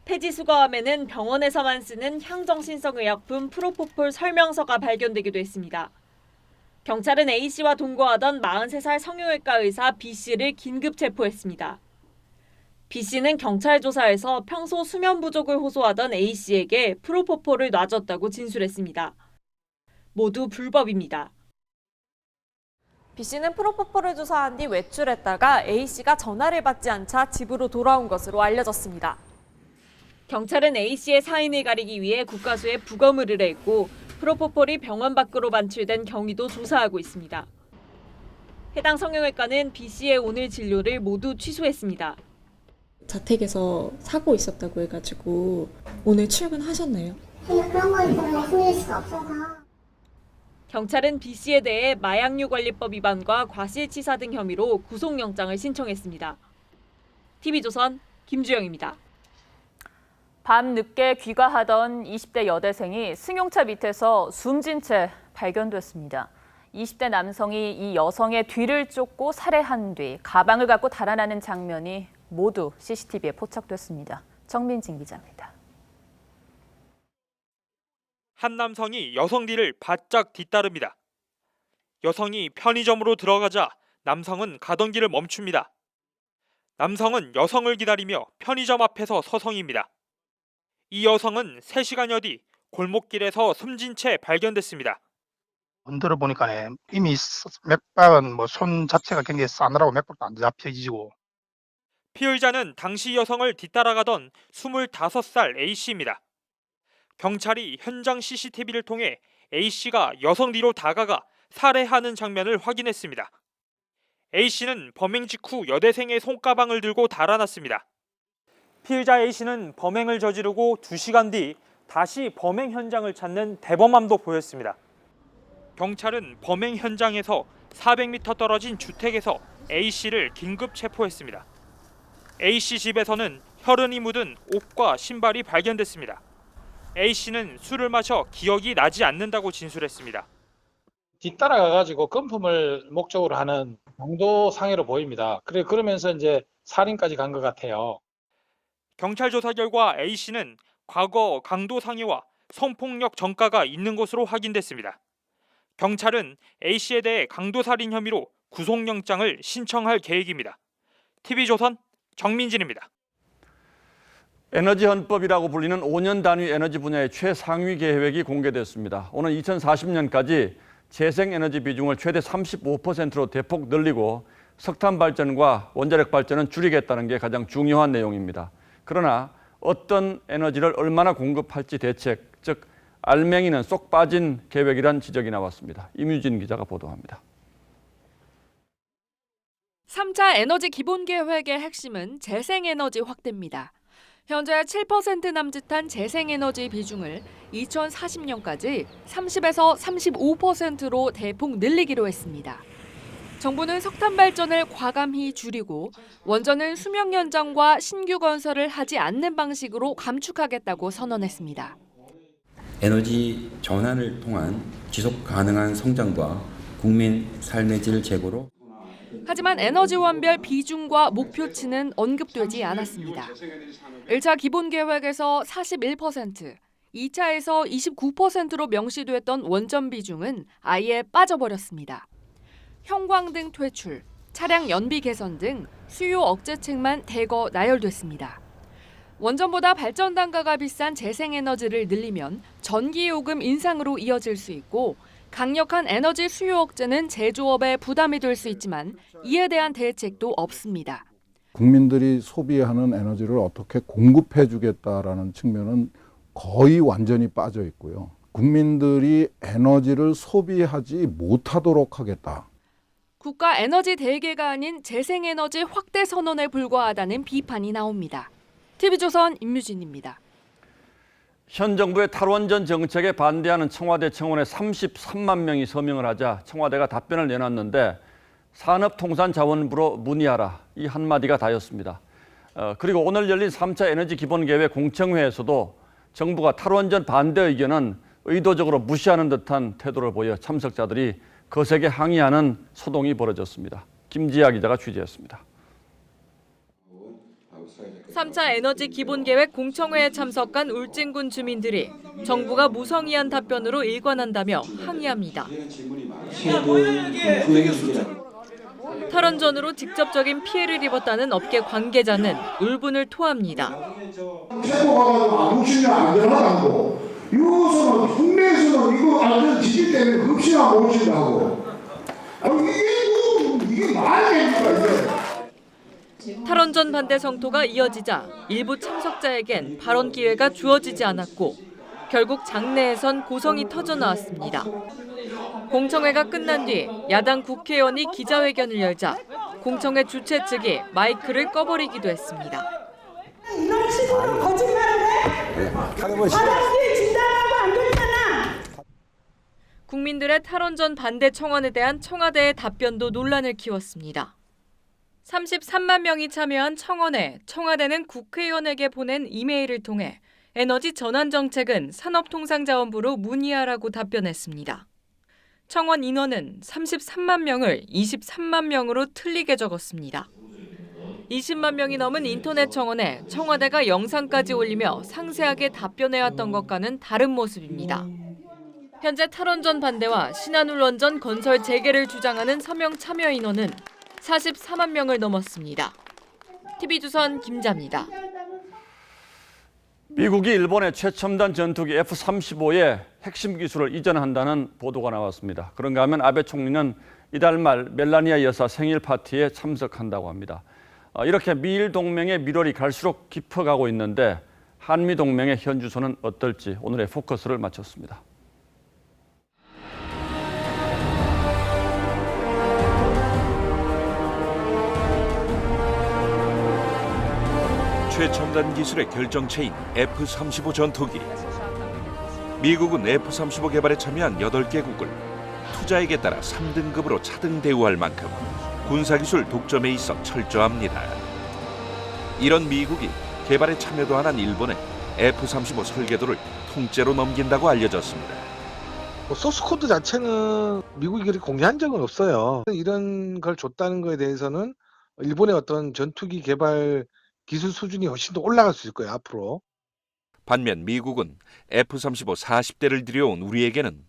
폐지 수거함에는 병원에서만 쓰는 향정신성 의약품 프로포폴 설명서가 발견되기도 했습니다. 경찰은 A씨와 동거하던 43살 성형외과 의사 B씨를 긴급 체포했습니다. B씨는 경찰 조사에서 평소 수면 부족을 호소하던 A씨에게 프로포폴을 놔줬다고 진술했습니다. 모두 불법입니다. B씨는 프로포폴을 조사한 뒤 외출했다가 A씨가 전화를 받지 않자 집으로 돌아온 것으로 알려졌습니다. 경찰은 A씨의 사인을 가리기 위해 국과수에 부검을 의뢰했고 프로포폴이 병원 밖으로 반출된 경위도 조사하고 있습니다. 해당 성형외과는 B씨의 오늘 진료를 모두 취소했습니다. 자택에서 사고 있었다고 해가지고 오늘 출근하셨나요? 그런 거에 때문에 힘낼 수가 없어서. 경찰은 B씨에 대해 마약류관리법 위반과 과실치사 등 혐의로 구속영장을 신청했습니다. TV조선 김주영입니다. 밤 늦게 귀가하던 20대 여대생이 승용차 밑에서 숨진 채 발견됐습니다. 20대 남성이 이 여성의 뒤를 쫓고 살해한 뒤 가방을 갖고 달아나는 장면이 모두 CCTV에 포착됐습니다. 정민진 기자입니다. 한 남성이 여성 뒤를 바짝 뒤따릅니다. 여성이 편의점으로 들어가자 남성은 가던 길을 멈춥니다. 남성은 여성을 기다리며 편의점 앞에서 서성입니다. 이 여성은 3시간여 뒤 골목길에서 숨진 채 발견됐습니다. 흔들어 보니까 이미 맥박은 손 자체가 굉장히 싸늘하고 맥박도 안 잡혀지고. 피의자는 당시 여성을 뒤따라가던 25살 A씨입니다. 경찰이 현장 CCTV를 통해 A씨가 여성 뒤로 다가가 살해하는 장면을 확인했습니다. A씨는 범행 직후 여대생의 손가방을 들고 달아났습니다. 피의자 A씨는 범행을 저지르고 2시간 뒤 다시 범행 현장을 찾는 대범함도 보였습니다. 경찰은 범행 현장에서 400m 떨어진 주택에서 A씨를 긴급 체포했습니다. A씨 집에서는 혈흔이 묻은 옷과 신발이 발견됐습니다. A씨는 술을 마셔 기억이 나지 않는다고 진술했습니다. 뒤따라가가지고 금품을 목적으로 하는 강도상해로 보입니다. 그러면서 이제 살인까지 간 것 같아요. 경찰 조사 결과 A씨는 과거 강도상해와 성폭력 전과가 있는 것으로 확인됐습니다. 경찰은 A씨에 대해 강도살인 혐의로 구속영장을 신청할 계획입니다. TV조선 정민진입니다. 에너지 헌법이라고 불리는 5년 단위 에너지 분야의 최상위 계획이 공개됐습니다. 오는 2040년까지 재생에너지 비중을 최대 35%로 대폭 늘리고 석탄 발전과 원자력 발전은 줄이겠다는 게 가장 중요한 내용입니다. 그러나 어떤 에너지를 얼마나 공급할지 대책, 즉 알맹이는 쏙 빠진 계획이란 지적이 나왔습니다. 임유진 기자가 보도합니다. 3차 에너지 기본계획의 핵심은 재생에너지 확대입니다. 현재 7% 남짓한 재생에너지 비중을 2040년까지 30에서 35%로 대폭 늘리기로 했습니다. 정부는 석탄 발전을 과감히 줄이고 원전은 수명 연장과 신규 건설을 하지 않는 방식으로 감축하겠다고 선언했습니다. 에너지 전환을 통한 지속 가능한 성장과 국민 삶의 질 제고로 하지만 에너지원별 비중과 목표치는 언급되지 않았습니다. 1차 기본계획에서 41%, 2차에서 29%로 명시됐던 원전 비중은 아예 빠져버렸습니다. 형광등 퇴출, 차량 연비 개선 등 수요 억제책만 대거 나열됐습니다. 원전보다 발전 단가가 비싼 재생에너지를 늘리면 전기요금 인상으로 이어질 수 있고 강력한 에너지 수요 억제는 제조업에 부담이 될 수 있지만 이에 대한 대책도 없습니다. 국민들이 소비하는 에너지를 어떻게 공급해 주겠다라는 측면은 거의 완전히 빠져 있고요. 국민들이 에너지를 소비하지 못하도록 하겠다. 국가 에너지 대계가 아닌 재생에너지 확대 선언에 불과하다는 비판이 나옵니다. TV조선 임유진입니다. 현 정부의 탈원전 정책에 반대하는 청와대 청원에 33만 명이 서명을 하자 청와대가 답변을 내놨는데 산업통상자원부로 문의하라 이 한마디가 다였습니다. 그리고 오늘 열린 3차 에너지 기본계획 공청회에서도 정부가 탈원전 반대 의견은 의도적으로 무시하는 듯한 태도를 보여 참석자들이 거세게 항의하는 소동이 벌어졌습니다. 김지아 기자가 취재했습니다. 3차 에너지 기본계획 공청회에 참석한 울진군 주민들이 정부가 무성의한 답변으로 일관한다며 항의합니다. 탈원전으로 직접적인 피해를 입었다는 업계 관계자는 울분을 토합니다. 최고가 60년 안전하다고 이것은 국내에서는 이거 안전 지킬 때는 급시나 모르신다고 이게 이게 말이 됩니까 이게? 탈원전 반대 성토가 이어지자 일부 참석자에겐 발언 기회가 주어지지 않았고 결국 장내에선 고성이 터져 나왔습니다. 공청회가 끝난 뒤 야당 국회의원이 기자회견을 열자 공청회 주최 측이 마이크를 꺼버리기도 했습니다. 이런 식으로 거짓말을 해? 사람들이 진단하고 안 됐잖아. 국민들의 탈원전 반대 청원에 대한 청와대의 답변도 논란을 키웠습니다. 33만 명이 참여한 청원에 청와대는 국회의원에게 보낸 이메일을 통해 에너지 전환 정책은 산업통상자원부로 문의하라고 답변했습니다. 청원 인원은 33만 명을 23만 명으로 틀리게 적었습니다. 20만 명이 넘은 인터넷 청원에 청와대가 영상까지 올리며 상세하게 답변해왔던 것과는 다른 모습입니다. 현재 탈원전 반대와 신한울 원전 건설 재개를 주장하는 서명 참여 인원은 44만 명을 넘었습니다. TV조선 김자입니다. 미국이 일본의 최첨단 전투기 F-35에 핵심 기술을 이전한다는 보도가 나왔습니다. 그런가 하면 아베 총리는 이달 말 멜라니아 여사 생일 파티에 참석한다고 합니다. 이렇게 미일 동맹의 밀월이 갈수록 깊어가고 있는데 한미 동맹의 현 주소는 어떨지 오늘의 포커스를 마쳤습니다. 최첨단 기술의 결정체인 F-35 전투기. 미국은 F-35 개발에 참여한 8개국을 투자액에 따라 3등급으로 차등 대우할 만큼 군사기술 독점에 있어 철저합니다. 이런 미국이 개발에 참여도 안 한 일본에 F-35 설계도를 통째로 넘긴다고 알려졌습니다. 소스 코드 자체는 미국이 그렇게 공개한 적은 없어요. 이런 걸 줬다는 거에 대해서는 일본의 어떤 전투기 개발 기술 수준이 훨씬 더 올라갈 수 있을 거예요, 앞으로. 반면 미국은 F-35 40대를 들여온 우리에게는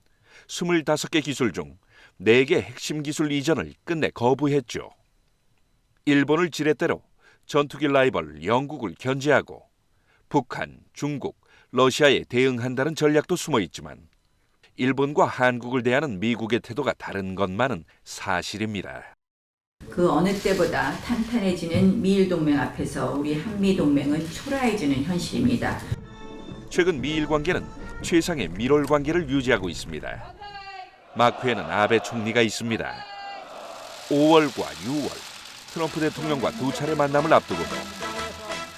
25개 기술 중 4개 핵심 기술 이전을 끝내 거부했죠. 일본을 지렛대로 전투기 라이벌 영국을 견제하고 북한, 중국, 러시아에 대응한다는 전략도 숨어 있지만 일본과 한국을 대하는 미국의 태도가 다른 것만은 사실입니다. 그 어느 때보다 탄탄해지는 미일 동맹 앞에서 우리 한미 동맹은 초라해지는 현실입니다. 최근 미일 관계는 최상의 밀월 관계를 유지하고 있습니다. 마크에는 아베 총리가 있습니다. 5월과 6월 트럼프 대통령과 2차례 만남을 앞두고도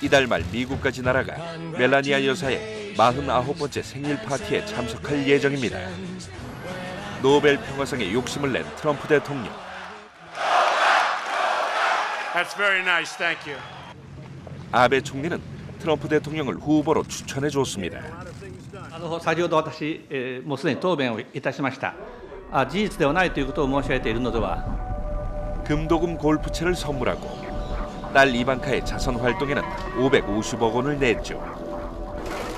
이달 말 미국까지 날아가 멜라니아 여사의 49번째 생일 파티에 참석할 예정입니다. 노벨 평화상에 욕심을 낸 트럼프 대통령. That's very nice. Thank you. 아베 총리는 트럼프 대통령을 후보로 추천해 줬습니다. 先ほど私、もうすでに答弁をいたしました。事実ではないということを申し上げているのでは。 금도금 골프채를 선물하고 딸 이방카의 자선 활동에는 550억 원을 냈죠.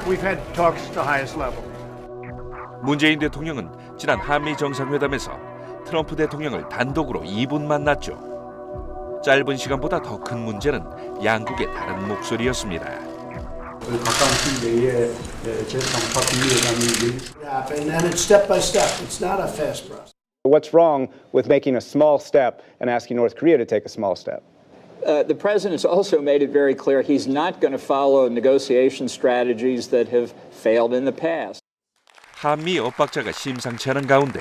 We've had talks at the highest level. 문재인 대통령은 지난 한미 정상회담에서 트럼프 대통령을 단독으로 2분 만났죠. 짧은 시간보다 더 큰 문제는 양국의 다른 목소리였습니다. 가까운 시일 내에 제3파 국민회담이 and it's step by step. It's not a fast process. What's wrong with making a small step and asking North Korea to take a small step? The president's also made it very clear he's not going to follow negotiation strategies that have failed in the past. 한미 엇박자가 심상치 않은 가운데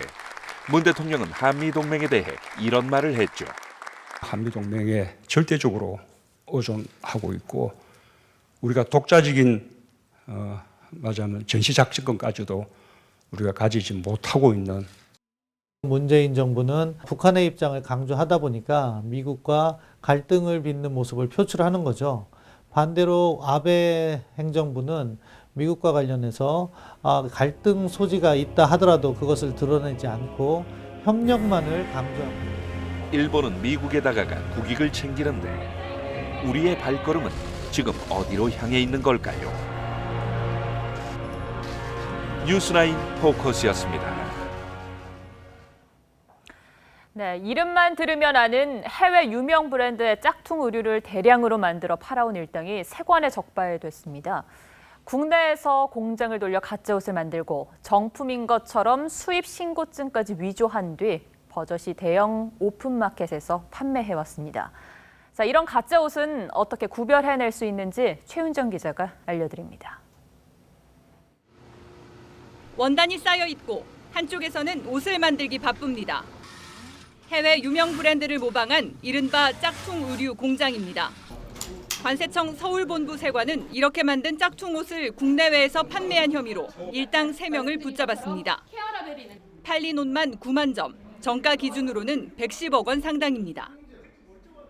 문 대통령은 한미 동맹에 대해 이런 말을 했죠. 한미 동맹에 절대적으로 의존하고 있고 우리가 독자적인 말하자면 전시작전권까지도 우리가 가지지 못하고 있는. 문재인 정부는 북한의 입장을 강조하다 보니까 미국과 갈등을 빚는 모습을 표출하는 거죠. 반대로 아베 행정부는 미국과 관련해서 갈등 소지가 있다 하더라도 그것을 드러내지 않고 협력만을 강조합니다. 일본은 미국에 다가가 국익을 챙기는데 우리의 발걸음은 지금 어디로 향해 있는 걸까요? 뉴스나인 포커스였습니다. 네, 이름만 들으면 아는 해외 유명 브랜드의 짝퉁 의류를 대량으로 만들어 팔아온 일당이 세관에 적발됐습니다. 국내에서 공장을 돌려 가짜 옷을 만들고 정품인 것처럼 수입 신고증까지 위조한 뒤 버젓이 대형 오픈마켓에서 판매해왔습니다. 자, 이런 가짜 옷은 어떻게 구별해낼 수 있는지 최윤정 기자가 알려드립니다. 원단이 쌓여 있고 한쪽에서는 옷을 만들기 바쁩니다. 해외 유명 브랜드를 모방한 이른바 짝퉁 의류 공장입니다. 관세청 서울본부 세관은 이렇게 만든 짝퉁 옷을 국내외에서 판매한 혐의로 일당 3명을 붙잡았습니다. 팔린 옷만 9만 점, 정가 기준으로는 110억 원 상당입니다.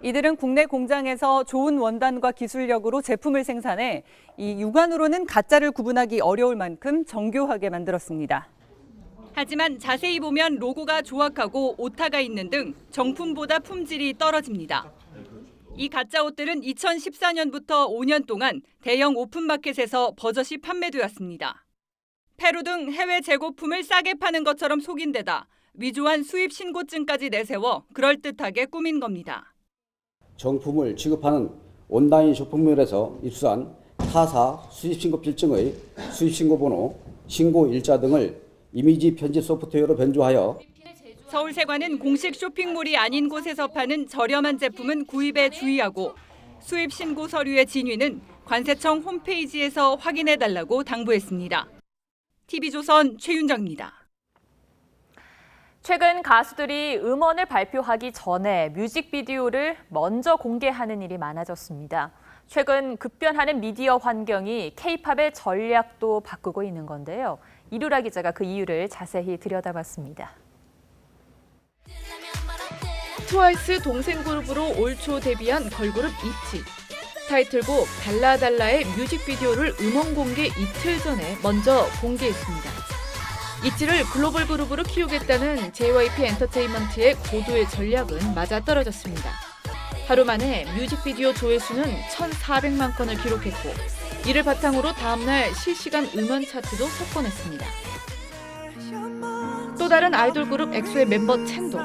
이들은 국내 공장에서 좋은 원단과 기술력으로 제품을 생산해 이 육안으로는 가짜를 구분하기 어려울 만큼 정교하게 만들었습니다. 하지만 자세히 보면 로고가 조악하고 오타가 있는 등 정품보다 품질이 떨어집니다. 이 가짜 옷들은 2014년부터 5년 동안 대형 오픈마켓에서 버젓이 판매되었습니다. 페루 등 해외 재고품을 싸게 파는 것처럼 속인 데다 위조한 수입 신고증까지 내세워 그럴듯하게 꾸민 겁니다. 정품을 취급하는 온라인 쇼핑몰에서 입수한 타사 수입신고 필증의 수입신고번호, 신고일자 등을 이미지 편집 소프트웨어로 변조하여 서울세관은 공식 쇼핑몰이 아닌 곳에서 파는 저렴한 제품은 구입에 주의하고 수입 신고 서류의 진위는 관세청 홈페이지에서 확인해달라고 당부했습니다. TV조선 최윤정입니다. 최근 가수들이 음원을 발표하기 전에 뮤직비디오를 먼저 공개하는 일이 많아졌습니다. 최근 급변하는 미디어 환경이 K-팝의 전략도 바꾸고 있는 건데요. 이루라 기자가 그 이유를 자세히 들여다봤습니다. 트와이스 동생 그룹으로 올 초 데뷔한 걸그룹 이치. 타이틀곡 달라달라의 뮤직비디오를 음원 공개 이틀 전에 먼저 공개했습니다. 이치를 글로벌 그룹으로 키우겠다는 JYP 엔터테인먼트의 고도의 전략은 맞아떨어졌습니다. 하루 만에 뮤직비디오 조회수는 1,400만 건을 기록했고 이를 바탕으로 다음날 실시간 음원 차트도 석권했습니다. 또 다른 아이돌 그룹 엑소의 멤버 첸도,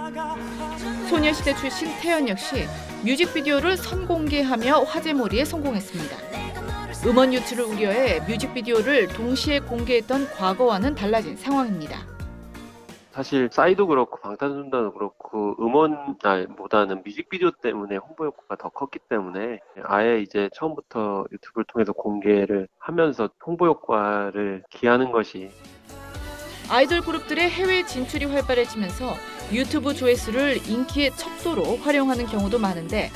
소녀시대 출신 태연 역시 뮤직비디오를 선공개하며 화제몰이에 성공했습니다. 음원 유출을 우려해 뮤직비디오를 동시에 공개했던 과거와는 달라진 상황입니다. 사실 싸이도 그렇고 방탄소년단도 그렇고 음원보다는 뮤직비디오 때문에 홍보 효과가 더 컸기 때문에 아예 이제 처음부터 유튜브를 통해서 공개를 하면서 홍보 효과를 기하는 것이 아이돌 그룹들의 해외 진출이 활발해지면서 유튜브 조회수를 인기의 척도로 활용하는 경우도 많은데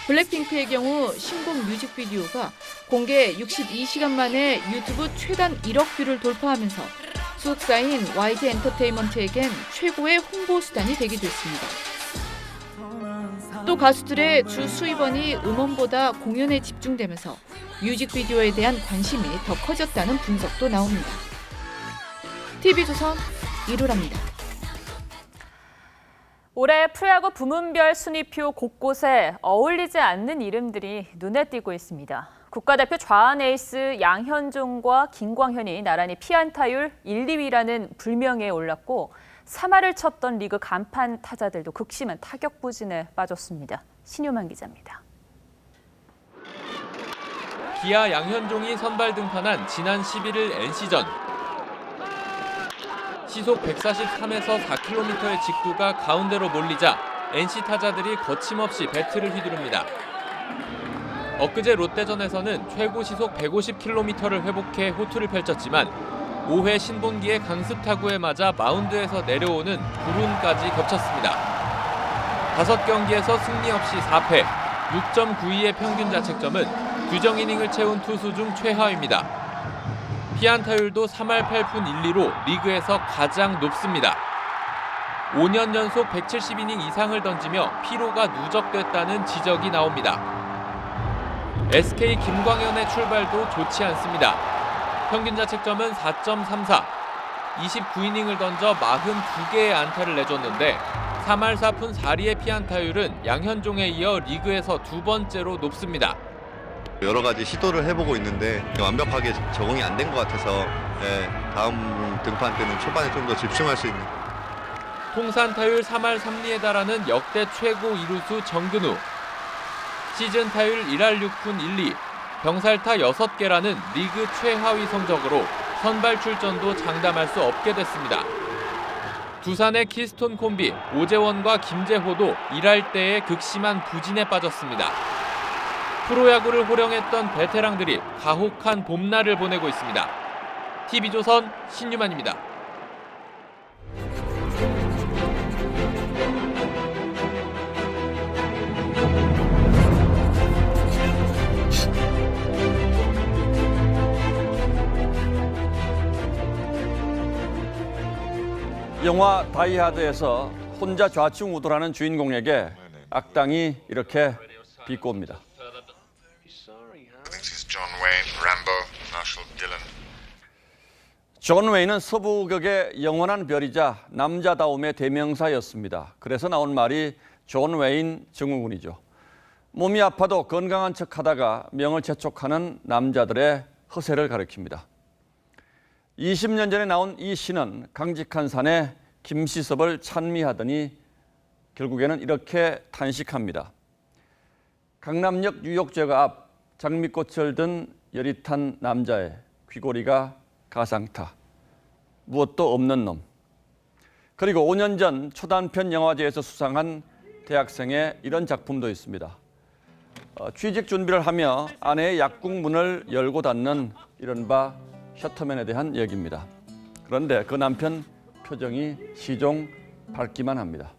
블랙핑크의 경우 신곡 뮤직비디오가 공개 62시간 만에 유튜브 최단 1억 뷰를 돌파하면서 소속사인 YG 엔터테인먼트에겐 최고의 홍보 수단이 되기도 했습니다. 또 가수들의 주 수입원이 음원보다 공연에 집중되면서 뮤직비디오에 대한 관심이 더 커졌다는 분석도 나옵니다. TV조선 이루라입니다. 올해 프로야구 부문별 순위표 곳곳에 어울리지 않는 이름들이 눈에 띄고 있습니다. 국가대표 좌완 에이스 양현종과 김광현이 나란히 피안타율 1, 2위라는 불명예에 올랐고 3할을 쳤던 리그 간판 타자들도 극심한 타격 부진에 빠졌습니다. 신효만 기자입니다. 기아 양현종이 선발 등판한 지난 11일 NC전. 시속 143에서 4km의 직구가 가운데로 몰리자 NC 타자들이 거침없이 배트를 휘두릅니다. 엊그제 롯데전에서는 최고 시속 150km를 회복해 호투를 펼쳤지만 5회 신본기의 강습 타구에 맞아 마운드에서 내려오는 불운까지 겹쳤습니다. 5경기에서 승리 없이 4패, 6.92의 평균 자책점은 규정 이닝을 채운 투수 중 최하위입니다. 피안타율도 3할 8푼 1리로 리그에서 가장 높습니다. 5년 연속 170이닝 이상을 던지며 피로가 누적됐다는 지적이 나옵니다. SK 김광현의 출발도 좋지 않습니다. 평균 자책점은 4.34, 29이닝을 던져 42개의 안타를 내줬는데 3할 4푼 4리의 피안타율은 양현종에 이어 리그에서 두 번째로 높습니다. 여러 가지 시도를 해보고 있는데 완벽하게 적응이 안 된 것 같아서 다음 등판 때는 초반에 좀 더 집중할 수 있는. 통산 타율 3할 3리에 달하는 역대 최고 이루수 정근우. 시즌 타율 1할 6푼 1리, 병살타 6개라는 리그 최하위 성적으로 선발 출전도 장담할 수 없게 됐습니다. 두산의 키스톤 콤비 오재원과 김재호도 일할 때의 극심한 부진에 빠졌습니다. 프로야구를 호령했던 베테랑들이 가혹한 봄날을 보내고 있습니다. TV조선 신유만입니다. 영화 다이하드에서 혼자 좌충우돌하는 주인공에게 악당이 이렇게 비꼬입니다. 존 웨인은 서부극의 영원한 별이자 남자다움의 대명사였습니다. 그래서 나온 말이 존 웨인 증후군이죠. 몸이 아파도 건강한 척하다가 명을 재촉하는 남자들의 허세를 가리킵니다. 20년 전에 나온 이 시는 강직한 산에 김시섭을 찬미하더니 결국에는 이렇게 탄식합니다. 강남역 뉴욕제가 앞 장미꽃을 든 여릿한 남자의 귀고리가 가상타, 무엇도 없는 놈. 그리고 5년 전 초단편 영화제에서 수상한 대학생의 이런 작품도 있습니다. 취직 준비를 하며 아내의 약국 문을 열고 닫는 이른바 셔터맨에 대한 얘기입니다. 그런데 그 남편 표정이 시종 밝기만 합니다.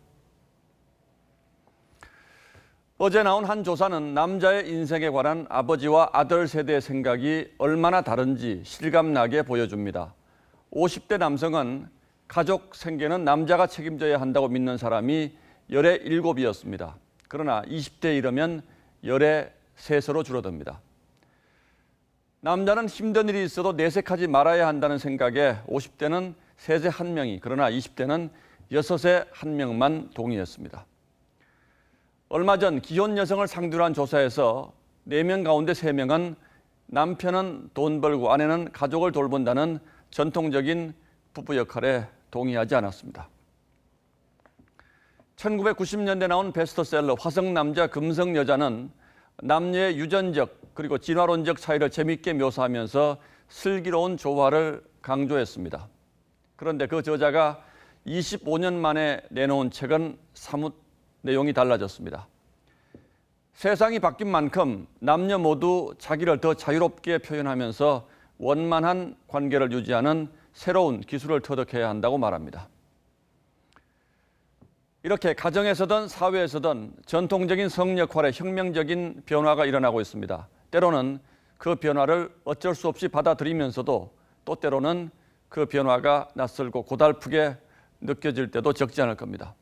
어제 나온 한 조사는 남자의 인생에 관한 아버지와 아들 세대의 생각이 얼마나 다른지 실감나게 보여줍니다. 50대 남성은 가족 생계는 남자가 책임져야 한다고 믿는 사람이 열의 7이었습니다. 그러나 20대에 이르면 열의 3서로 줄어듭니다. 남자는 힘든 일이 있어도 내색하지 말아야 한다는 생각에 50대는 세세 1명이, 그러나 20대는 6에 1명만 동의했습니다. 얼마 전 기혼 여성을 상대로 한 조사에서 4명 가운데 3명은 남편은 돈 벌고 아내는 가족을 돌본다는 전통적인 부부 역할에 동의하지 않았습니다. 1990년대 나온 베스트셀러 화성남자 금성여자는 남녀의 유전적 그리고 진화론적 차이를 재미있게 묘사하면서 슬기로운 조화를 강조했습니다. 그런데 그 저자가 25년 만에 내놓은 책은 사뭇 내용이 달라졌습니다. 세상이 바뀐 만큼 남녀 모두 자기를 더 자유롭게 표현하면서 원만한 관계를 유지하는 새로운 기술을 터득해야 한다고 말합니다. 이렇게 가정에서든 사회에서든 전통적인 성 역할에 혁명적인 변화가 일어나고 있습니다. 때로는 그 변화를 어쩔 수 없이 받아들이면서도 또 때로는 그 변화가 낯설고 고달프게 느껴질 때도 적지 않을 겁니다.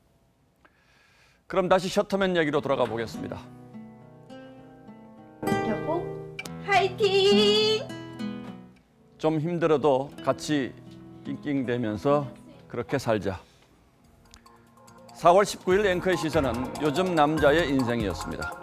그럼 다시 셔터맨 얘기로 돌아가 보겠습니다. 여보, 화이팅! 좀 힘들어도 같이 낑낑대면서 그렇게 살자. 4월 19일 앵커의 시선은 요즘 남자의 인생이었습니다.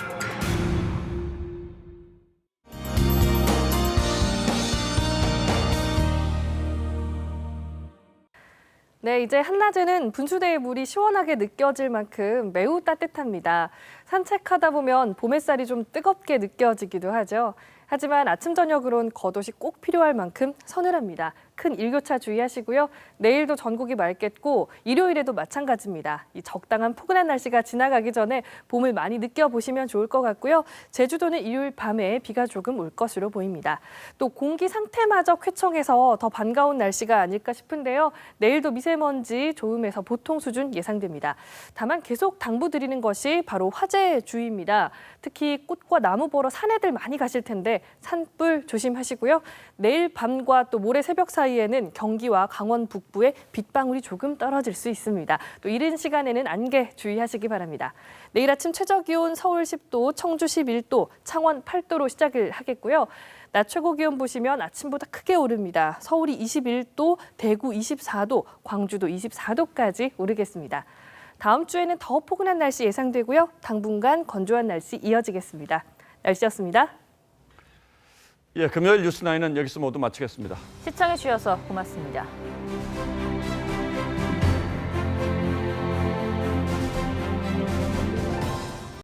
네, 이제 한낮에는 분수대의 물이 시원하게 느껴질 만큼 매우 따뜻합니다. 산책하다 보면 봄 햇살이 좀 뜨겁게 느껴지기도 하죠. 하지만 아침 저녁으론 겉옷이 꼭 필요할 만큼 서늘합니다. 큰 일교차 주의하시고요. 내일도 전국이 맑겠고 일요일에도 마찬가지입니다. 이 적당한 포근한 날씨가 지나가기 전에 봄을 많이 느껴보시면 좋을 것 같고요. 제주도는 일요일 밤에 비가 조금 올 것으로 보입니다. 또 공기 상태마저 쾌청해서 더 반가운 날씨가 아닐까 싶은데요. 내일도 미세먼지 좋음에서 보통 수준 예상됩니다. 다만 계속 당부드리는 것이 바로 화재 주의입니다. 특히 꽃과 나무 보러 산에들 많이 가실 텐데 산불 조심하시고요. 내일 밤과 또 모레 새벽 사이에는 경기와 강원 북부에 빗방울이 조금 떨어질 수 있습니다. 또 이른 시간에는 안개 주의하시기 바랍니다. 내일 아침 최저 기온 서울 10도, 청주 11도, 창원 8도로 시작을 하겠고요. 낮 최고 기온 보시면 아침보다 크게 오릅니다. 서울이 21도, 대구 24도, 광주도 24도까지 오르겠습니다. 다음 주에는 더 포근한 날씨 예상되고요. 당분간 건조한 날씨 이어지겠습니다. 날씨였습니다. 예, 금요일 뉴스9는 여기서 모두 마치겠습니다. 시청해 주셔서 고맙습니다.